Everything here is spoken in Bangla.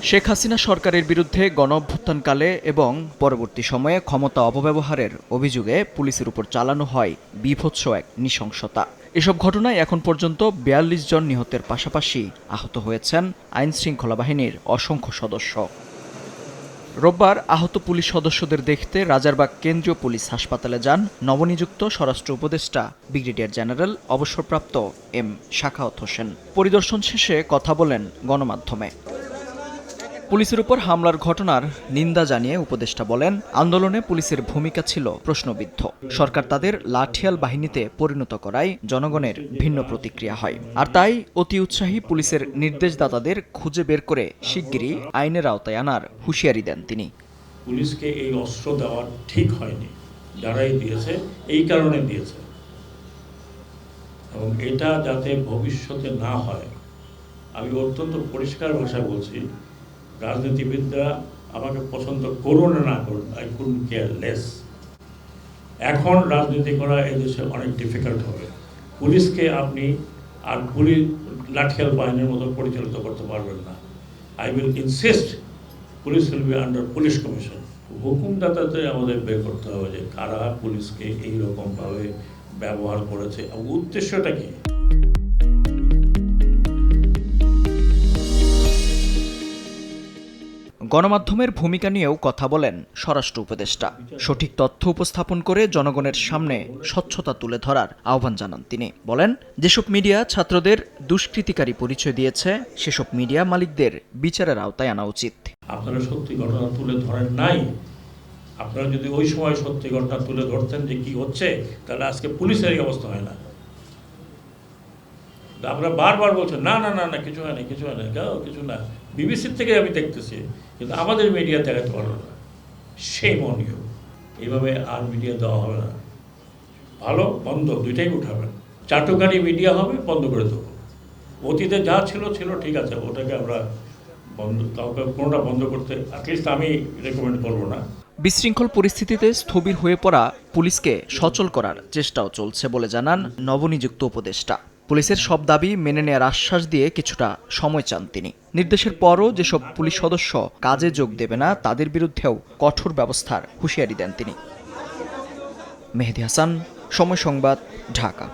শেখ হাসিনা সরকারের বিরুদ্ধে গণঅভ্যুত্থানকালে এবং পরবর্তী সময়ে ক্ষমতা অপব্যবহারের অভিযোগে পুলিশের উপর চালানো হয় বীভৎস এক নৃশংসতা। এসব ঘটনায় এখন পর্যন্ত ৪২ জন নিহতের পাশাপাশি আহত হয়েছেন আইনশৃঙ্খলা বাহিনীর অসংখ্য সদস্য। রোববার আহত পুলিশ সদস্যদের দেখতে রাজারবাগ কেন্দ্রীয় পুলিশ হাসপাতালে যান নবনিযুক্ত স্বরাষ্ট্র উপদেষ্টা ব্রিগেডিয়ার জেনারেল অবসরপ্রাপ্ত এম শাখাওয়াত হোসেন। পরিদর্শন শেষে কথা বলেন গণমাধ্যমে। পুলিশের উপর হামলার ঘটনার নিন্দা জানিয়ে উপদেষ্টা বলেন, আন্দোলনে পুলিশের ভূমিকা ছিল প্রশ্নবিদ্ধ। সরকার তাদের লাঠিয়াল বাহিনীতে পরিণত করায় জনগণের ভিন্ন প্রতিক্রিয়া হয়। আর তাই অতি উৎসাহী পুলিশের নির্দেশদাতাদের খুঁজে বের করে শিগগিরই আইনের আওতায় আনার হুঁশিয়ারি দেন তিনি। পুলিশকে এই অস্ত্র দেওয়া ঠিক হয়নি, যারাই দিয়েছে এই কারণে দিয়েছে, এবং এটা যাতে ভবিষ্যতে না হয় আমি অত্যন্ত পরিষ্কার ভাষায় বলছি। রাজনীতিবিদরা আমাকে পছন্দ করুন না করুন, আই কুডন্ট কেয়ার লেস। এখন রাজনীতি করা এই দেশে অনেক ডিফিকাল্ট হবে। পুলিশকে আপনি আর পুলিশ লাঠিয়াল বাহিনীর মতো পরিচালিত করতে পারবেন না। I will insist police will be under police commission. হুকুমদাতাদের আমাদের বের করতে হবে যে কারা পুলিশকে এইরকমভাবে ব্যবহার করেছে, উদ্দেশ্যটা কি। গণমাধ্যমের ভূমিকা নিয়েও কথা বলেন স্বরাষ্ট্র উপদেষ্টা। সঠিক তথ্য উপস্থাপন করে জনগণের সামনে স্বচ্ছতা তুলে ধরার আহ্বান জানান তিনি। বলেন, যেসব মিডিয়া ছাত্রদের দুষ্কৃতিকারী পরিচয় দিয়েছে সেসব মিডিয়া মালিকদের বিচারের আওতায় আনা উচিত। আপনারা সত্যি ঘটনা তুলে ধরেন নাই। আপনারা যদি ওই সময় সত্যি ঘটনা তুলে ধরতেন যে কি হচ্ছে, তাহলে আজকে পুলিশের এই অবস্থা হয় না। আমরা বারবার বলছেন না না না না কিছু হয় না, কিছু হয় না, কিছু না। বিবিসির থেকে আমি দেখতেছি, কিন্তু আমাদের মিডিয়া দেখাতে পারলো না। সেই মনীয় এইভাবে আর মিডিয়া দেওয়া হবে না। ভালো বন্ধ দুইটাই উঠাবেন। চাটুকারি মিডিয়া হবে, বন্ধ করে দেবো। অতীতে যা ছিল ছিল, ঠিক আছে, ওটাকে আমরা বন্ধ, কাউকে কোনোটা বন্ধ করতে অ্যাটলিস্ট আমি রেকমেন্ড করবো না। বিশৃঙ্খল পরিস্থিতিতে স্থবির হয়ে পড়া পুলিশকে সচল করার চেষ্টাও চলছে বলে জানান নবনিযুক্ত উপদেষ্টা। পুলিশের সব দাবি মেনে নেওয়ার আশ্বাস দিয়ে কিছুটা সময় চান তিনি। নির্দেশের পরও যেসব পুলিশ সদস্য কাজে যোগ দেবে না তাদের বিরুদ্ধেও কঠোর ব্যবস্থার হুঁশিয়ারি দেন তিনি। মেহেদী হাসান, সময় সংবাদ, ঢাকা।